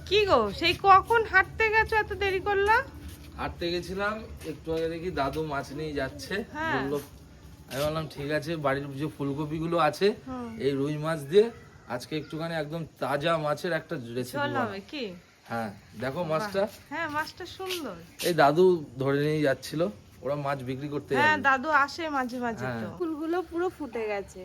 কি গো, সেই কখন হাঁটতে গেছো, এত দেরি করলা? হাঁটতে গেছিলাম, একটু আগে দেখি দাদু মাছ নিয়ে যাচ্ছে। বললো, আমি বললাম ঠিক আছে, বাড়ির যে ফুলকপি গুলো আছে এই রুই মাছ দিয়ে আজকে একটুখানি একদম তাজা মাছের একটা রেসিপি হবে কি? হ্যাঁ দেখো মাছটা। হ্যাঁ, মাছটা সুন্দর। এই দাদু ধরে নিয়ে যাচ্ছিল, ওরা মাছ বিক্রি করতে হ্যাঁ, যাবে। দাদু আসে মাঝে মাঝে। তো ফুলগুলো পুরো ফুটে গেছে,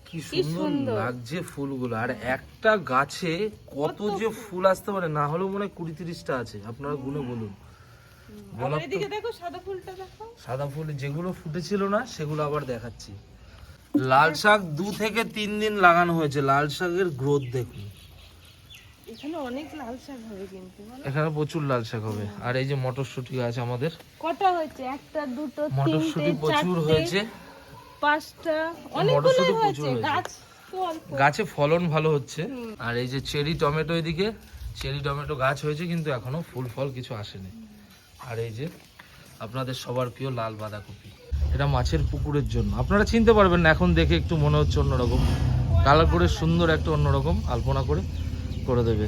কি সুন্দর লাগছে ফুলগুলো। আর একটা গাছে কত যে ফুল আসতে পারে, না হলেও মনে হয় 20-30টা আছে। আপনারা গুনে বলুন। এদিকে দেখো, সাদা ফুলটা দেখো। সাদা ফুল যেগুলো ফুটেছিল না সেগুলো আবার দেখাচ্ছি। লাল শাক 2 থেকে 3 দিন লাগানো হয়েছে। লাল শাকের গ্রোথ দেখুন। এখানে অনেক লাল শাক হবে কিন্তু, এখানে প্রচুর লাল শাক হবে। আর এই যে মটরশুঁটি গাছ আমাদের, কটা হয়েছে? একটা, দুটো, মটরশুঁটি প্রচুর হয়েছে, 5টা, অনেকগুলো হয়েছে। গাছ তো অল্প, গাছে ফলন ভালো হচ্ছে। আর এই যে চেরি টমেটো, এদিকে চেরি টমেটো গাছ হয়েছে কিন্তু এখনো ফুল ফল কিছু আসেনি। আর এই যে আপনাদের সবার প্রিয় লাল বাঁধাকপি, এটা মাছের পুকুরের জন্য। আপনারা চিনতে পারবেন না, এখন দেখে একটু মনে হচ্ছে অন্যরকম, কালার করে সুন্দর একটা অন্যরকম আলপনা করে দেবে।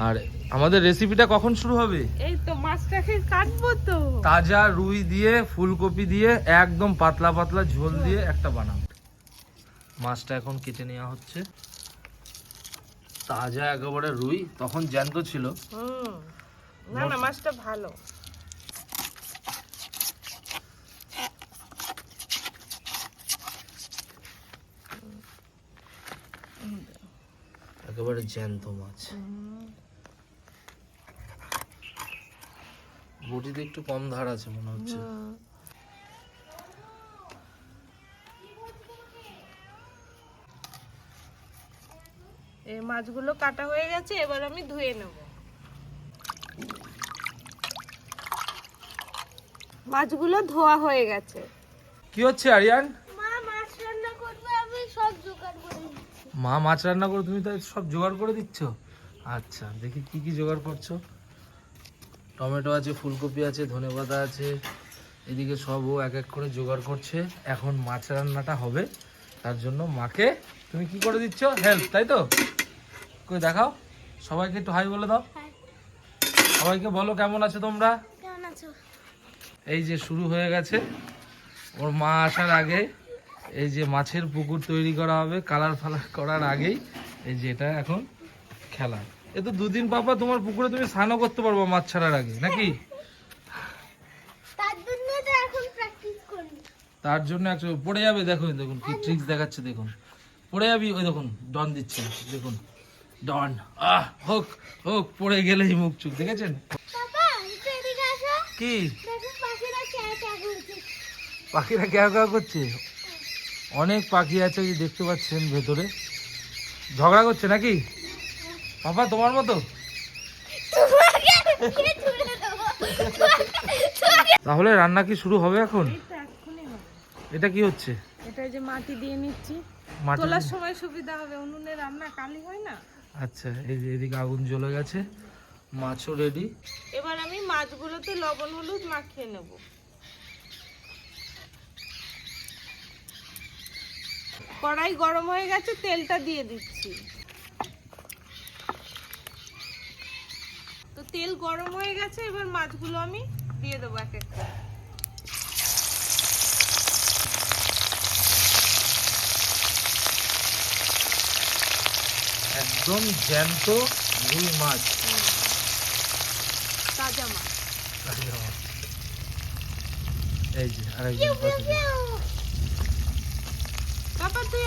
আর আমাদের রেসিপিটা কখন শুরু হবে? এই তো মাছটাকে কাটবো তো। তাজা রুই দিয়ে, ফুলকপি দিয়ে, একদম পাতলা পাতলা ঝোল দিয়ে একটা বানাবো। মাছটা এখন কেটে নেওয়া হচ্ছে। তাজা একেবারে রুই, তখন জ্যান্ত ছিল। না না, মাছটা ভালো। একেবারে জ্যান্ত মাছ। বটিতে একটু কম ধার আছে মনে হচ্ছে। এই মাছগুলো কাটা হয়ে গেছে, এবার আমি ধুয়ে নেব। মাছগুলো ধোয়া হয়ে গেছে। কি হচ্ছে আরিয়ান? মা মাছ রান্না করবে, আমি সব জোগাড় করে দিচ্ছি। মা মাছ রান্না করে তুমি তাই সব জোগাড় করে দিচ্ছ? আচ্ছা, দেখি কি কি জোগাড় করছো। টমেটো আছে, ফুলকপি আছে, ধনেপাতা আছে, এদিকে সব ও এক এক করে জোগাড় করছে। এখন মাছ রান্নাটা হবে, তার জন্য মাকে তুমি কি করে দিচ্ছ? হেল্প, তাই তো? কই দেখাও, সবাইকে একটু হাই বলে দাও। সবাইকে বলো কেমন আছো তোমরা। কেমন আছো? এই যে শুরু হয়ে গেছে, ওর মা আসার আগে এই যে মাছের পুকুর তৈরি করা হবে, কালার ফালার করার আগেই এই যে এটা এখন খেলা। এ তো 2 দিন পাপা তোমার পুকুরে তুমি স্নানও করতে পারবো মাছ ছাড়ার আগে, নাকি? তার জন্য তো এখন প্র্যাকটিস করি। তার জন্য একটু পড়ে যাবে। দেখো দেখুন কি ট্রিক্স দেখাচ্ছে, দেখুন পড়ে যাবি। ওই দেখুন ডন দিচ্ছে, দেখুন ডন। হোক হোক, পড়ে গেলেই মুখ চুপ, দেখেছেন? কি পাখিরা ক্যাও ক্যাও করছে? অনেক পাখি আছে, ওই যে দেখতে পাচ্ছেন ভেতরে ঝগড়া করছে নাকি? পাপা তোমার মতো? তাহলে রান্না কি শুরু হবে এখন? এটা কি হচ্ছে? এটা যে মাটি দিয়ে নিচ্ছি, মাটি তোলার সময় সুবিধা হবে, উনুনে রান্না কালি হয় না। আচ্ছা, এই যে এদিকে আগুন জ্বলে গেছে, মাছও রেডি। এবার আমি মাছগুলোতে লবণ হলুদ মাখিয়ে নেব। কড়াই গরম হয়ে গেছে, তেলটা দিয়ে দিচ্ছি। তো তেল গরম হয়ে গেছে, এবার মাছগুলো আমি দিয়ে দেবো এক এক করে। একদম জ্যান্ত রুই মাছ, তাজা মাছ। এই যে আরেকজন পাশে। বাবা তুই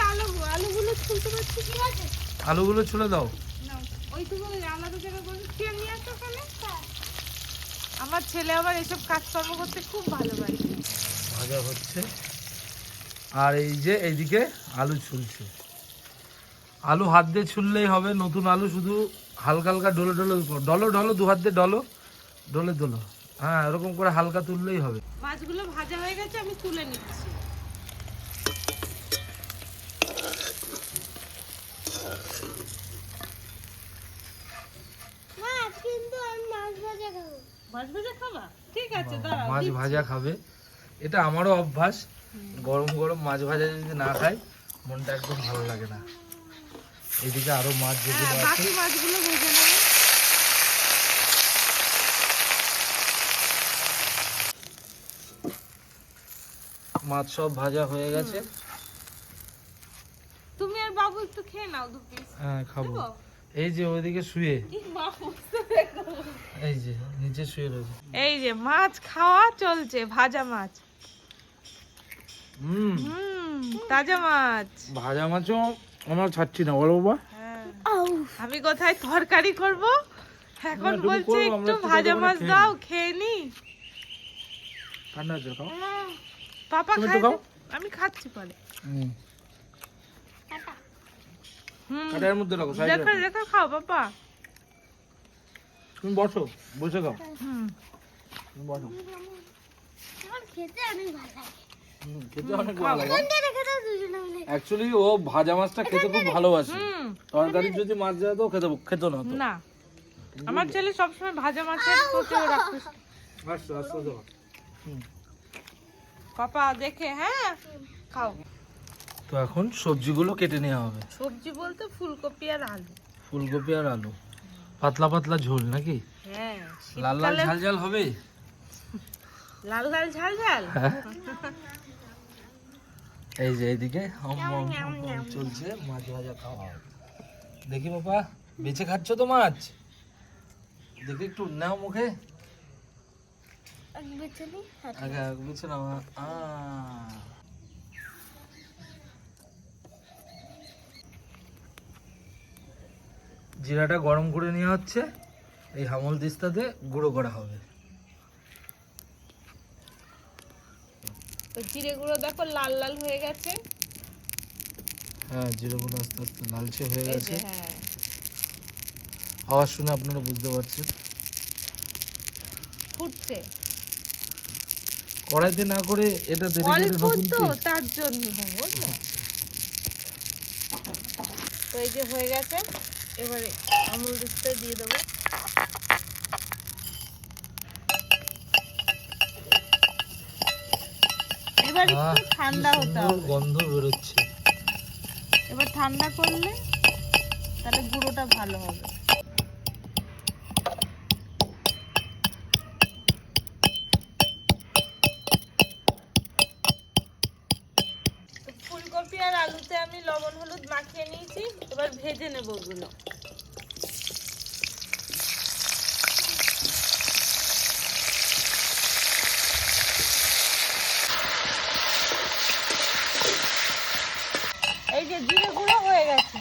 আলুগুলো ছুলতে পারছিস না? আলুগুলো ছুলে দাও। ওইটুকু আলাদা জায়গা করে খেয়ে নিয়ে আসো ওখানে। আমার ছেলে আবার এসব কাজকর্ম করতে খুব ভালোবাসে। ভাজা হচ্ছে, আর এই যে এইদিকে আলু ছুলছে। আলু হাত দিয়ে ছুললেই হবে, নতুন আলু শুধু হালকা হালকা ডলো ডলো ডলো ডলো, 2 হাত দিয়ে ডলো ডলে ডলো। হ্যাঁ, এরকম করে হালকা তুললেই হবে। মাছগুলো ভাজা হয়ে গেছে, আমি তুলে নিচ্ছি। মাছ ভাজা খাবা? ঠিক আছে, দাঁড়াও। মাছ ভাজা খাবে, এটা আমারও অভ্যাস। গরম গরম মাছ ভাজা যদি না খাই মনটা একদম ভালো লাগে না। এদিকে আরো মাছ যেগুলো আছে, বাকি মাছগুলো ভেজে নেব। মাছ সব ভাজা হয়ে গেছে। তুমি আর বাবু একটু খেয়ে নাও 2 পিস। হ্যাঁ খাবো। এই যে ওইদিকে শুয়ে, এই যে নিচে শুয়ে রয়েছে। এই যে মাছ খাওয়া চলছে, ভাজা মাছ। তাজা মাছ। ভাজা মাছও আমরা ছাড়ছি না, বলো বাবা। আমি কোথায় তরকারি করব, এখন একটু বলছে করবো, আমরা একটু একটু ভাজা করে মাছ খেয়ে দাও, নিই। খেয়ে নি। ঠান্ডা আছে, খাও। পাপা তুমি খায় একটু খাও। আমি খাচ্ছি পরে। কাটার মধ্যে রাখো, সাইডে রেখে রাখো। রেখে খাও পাপা। তুমি বসো, বসে খাও। হুম। তুমি বসো। খেতে অনেক ভালো লাগে। খেতে অনেক ভালো লাগে। কোনটা রেখে দাও দুজনে মিলে। অ্যাকচুয়ালি ও ভাজা মাছটা খেতে খুব ভালোবাসে। হুম। তরকারি যদি মাছ দেয় তো খেত না তো। না, আমার ছেলে সবসময় ভাজা মাছের প্রতি ওর আকৃষ্ট। আচ্ছা আচ্ছা দাও। পাপা দেখে, হ্যাঁ খাও। তো এখন সবজিগুলো কেটে নেওয়া হবে। সবজি বলতে ফুলকপি আর আলু। ফুলকপি আর আলু, পাতলা পাতলা ঝোল নাকি? হ্যাঁ, লাল লাল ঝাল ঝাল হবে। লাল লাল ঝাল ঝাল। এই যে এইদিকে চলছে মাছ ভাজা খাওয়া হবে। দেখি বাবা, বেঁচে খাচ্ছ তো মাছ? দেখি একটু নাও মুখে। এক বেছে নি। আগে বেছে নাও। জিরাটা গরম করে নেওয়া হচ্ছে, এই হামল দিস্তাতে গুঁড়ো করা হবে। তো জিরে গুঁড়ো দেখো লাল লাল হয়ে গেছে। হ্যাঁ, জিরে গুঁড়ো আস্তে আস্তে লালচে হয়ে এই গেছে। যে, হ্যাঁ আওয়াজ শুনে আপনারা বুঝতে পারছেন। ফুটছে কড়াইতে না করে এটা দেরি করে অল্প নতুন তো, piece। তার জন্য বুঝলে? তো এই যে হয়ে গেছে, এবারে আমুল দুধটা দিয়ে দেবো। এবার আহ, একটু কি ঠান্ডা হতে সুন্দর হবে। গন্ধ বেরোচ্ছে। এবার ঠান্ডা করলে তাহলে গুঁড়োটা ভালো হবে। তো ফুলকপি আর আলুতে আমি লবণ হলুদ মাখিয়ে নিয়েছি, এবার ভেজে নেব ওগুলো। এই যে জিরে গুঁড়ো হয়ে গেছে।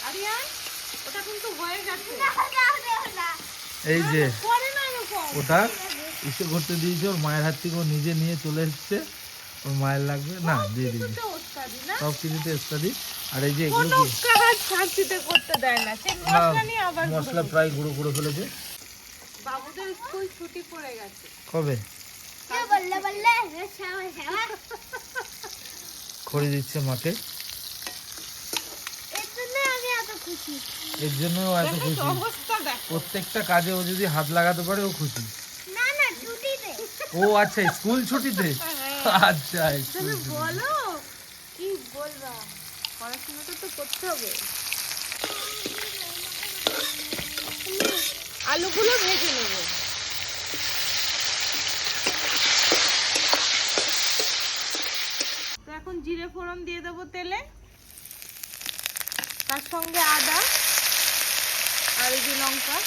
আরিয়ান, ওটা কিন্তু হয়ে গেছে। এই যে পরে না এরকম। ওটা ইসে করতে দিয়েছে, ওর মায়ের হাত থেকে ও নিজে নিয়ে চলে এসছে। ওর মায়ের লাগবে না, দিয়ে দিবি। কিছুতে ওস্তাদি না, সব কিছুতে এস্তাদি। আর এই যে এগুলো কোনো কি কাজ শান্তিতে করতে দেয় না। সেই মশলা নিয়ে আবার মশলা প্রায় গুঁড়ো করে ফেলেছে। বাবুদের স্কুল ছুটি পড়ে গেছে। কবে? কে বললে বললে শাবা শাবা। খড়ি দিচ্ছে মাকে, এর জন্য আমি এত খুশি। এর জন্য ও এত দেখো খুশি। অবস্থা দেখো। প্রত্যেকটা কাজে ও যদি হাত লাগাতে পারে ও খুশি। না না ছুটিতে। ও আচ্ছা, স্কুল ছুটিতে। আচ্ছা, স্কুল তুমি ছুটিতে। বলো কি বলবা, পড়াশোনাটা তো করতে হবে। আলুগুলো ভেজে নেব। তো এখন জিরে ফোড়ন দিয়ে দেবো তেলে, তার সঙ্গে আদা আর এই যে লঙ্কা।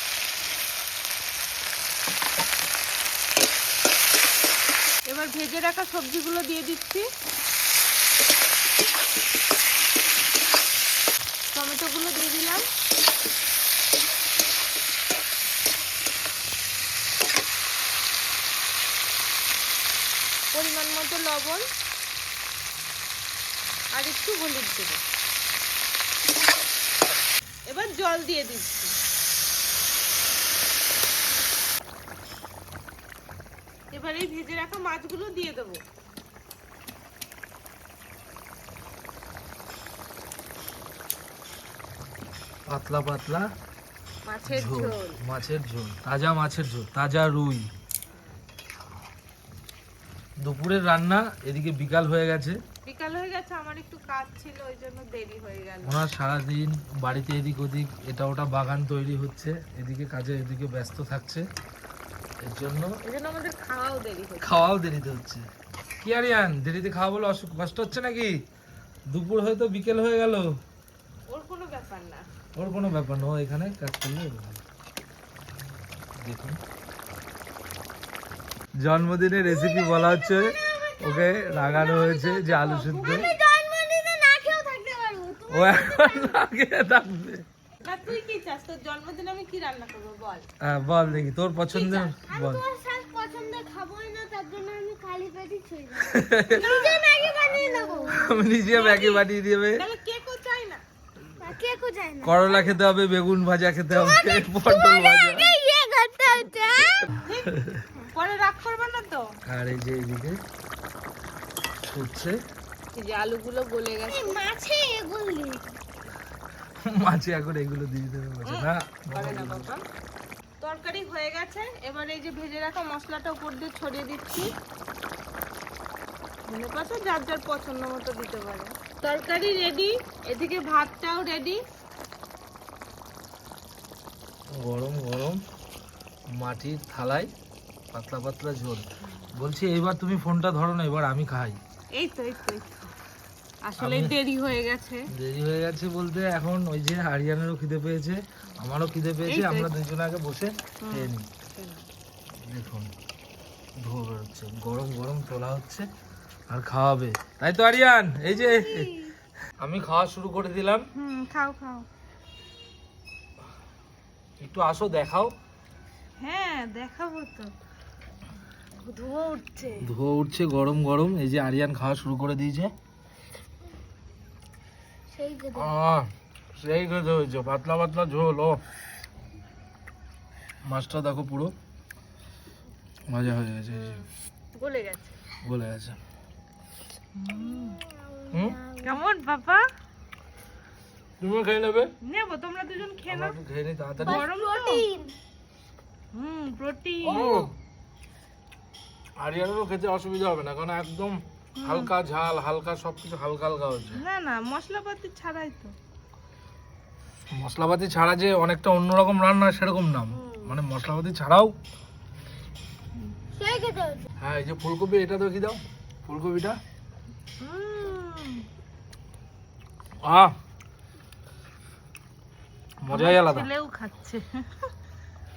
এবার ভেজে রাখা সবজিগুলো দিয়ে দিচ্ছি। টমেটোগুলো দিয়ে দিলাম। পরিমাণ মতো লবণ আর একটু হলুদ দেব। এবার জল দিয়ে দিচ্ছি। এবার এই ভেজে রাখা মাছগুলো দিয়ে দেবো। পাতলা পাতলা মাছের ঝোল, ঝোল। মাছের ঝোল, তাজা মাছের ঝোল, তাজা রুই। দুপুরের রান্না, এদিকে বিকাল হয়ে গেছে। বিকাল হয়ে গেছে, আমার একটু কাজ ছিল, ওই জন্য দেরি হয়ে গেল। ওনার সারাদিন বাড়িতে এদিক ওদিক এটা ওটা বাগান তৈরি হচ্ছে, এদিকে কাজে এদিকে ব্যস্ত থাকছে। এর জন্য আমাদের খাওয়াও দেরি হচ্ছে। খাওয়াও দেরিতে হচ্ছে। কি আরিয়ান, দেরিতে খাওয়া বলে কষ্ট হচ্ছে নাকি? দুপুর হয়তো বিকেল হয়ে গেল। ওর কোনো ব্যাপার না। ওর কোনো ব্যাপার না, ও এখানে কাজ করলে ভালো। দেখুন জন্মদিনের রেসিপি বলা হচ্ছে, ওকে রাগানো হয়েছে যে আলু সিদ্ধ। আমি জন্মদিনে না খেয়েও থাকতে পারবো। ও এখন না খেয়ে থাকবে। না তুই কি চাস? তোর জন্মদিনে আমি কি রান্না করবো বল? হ্যাঁ বল দেখি তোর পছন্দের আমি বল। তোমার শাক পছন্দ খাবোই না, তার জন্য আমি খালি পেটে শুয়ে যাবো। নিজে ম্যাগি বানিয়ে নেবো। আমি নিজে ম্যাগি বানিয়ে দেবে। তাহলে কেকও চাই না। কে কো যায় না। করলা খেতে হবে, বেগুন ভাজা খেতে হবে, পটল ভাজা। ইয়ে করতে হচ্ছে। পরে রাগ করবে না তো? আর এই যে এইদিকে হচ্ছে এই যে আলুগুলো গলে গেছে। মাছে এগুলি। মাছে এখন এগুলো দিয়ে দেবে বলছে না। করে না বাবা। তরকারি হয়ে গেছে, এবার এই যে ভেজে রাখা মশলাটা উপর দিয়ে ছড়িয়ে দিচ্ছি। ধনে পাতা যার যার পছন্দ মতো দিতে পারে। তরকারি রেডি, এদিকে ভাতটাও রেডি। গরম গরম মাটির থালায় পাতলা পাতলা ঝোল। বলছি এইবার তুমি ফোনটা ধরো না, এবার আমি খাই। এই তো আসলে দেরি হয়ে গেছে। দেরি হয়ে গেছে বলতে এখন ওই যে আরিয়ানেরও খিদে পেয়েছে, আমারও খিদে পেয়েছে, এই তো, আমরা দুজনে আগে বসে খেয়ে নিই। দেখুন ধোয়া বেরোচ্ছে, গরম গরম তোলা হচ্ছে আর খাওয়াবে, তাই তো আরিয়ান? এই যে আমি খাওয়া শুরু করে দিলাম। খাও খাও। একটু আসো দেখাও। হ্যাঁ দেখাবো তো। ধোয়া উঠছে। ধোয়া উঠছে গরম গরম। এই যে আরিয়ান খাওয়া শুরু করে দিয়েছে। সেই যে সেই খেতে হয়েছে, পাতলা পাতলা ঝোল। ও মাছটা দেখো পুরো মজা হয়ে গেছে, এই যে গলে গেছে। গলে গেছে। কেমন বাবা? তুমি খেয়ে নেবে? নেবো, তোমরা দুজন খেয়ে আমরা নাও। একটু খেয়ে নিই তাড়াতাড়ি। গরম তো। প্রোটিন। প্রোটিন। আরিয়ানেরও খেতে অসুবিধা হবে না, কারণ একদম হালকা ঝাল, হালকা সবকিছু হালকা হালকা হচ্ছে। না না মশলাপাতি ছাড়াই তো। মশলাপাতি ছাড়া যে অনেকটা অন্যরকম রান্না সেরকম না, মানে মশলাপাতি ছাড়াও। সেই খেতে হচ্ছে। হ্যাঁ এই যে ফুলকপি, এটা তো কি দাও, ফুলকপিটা। আহ মজাই আলাদা। ছেলেও খাচ্ছে।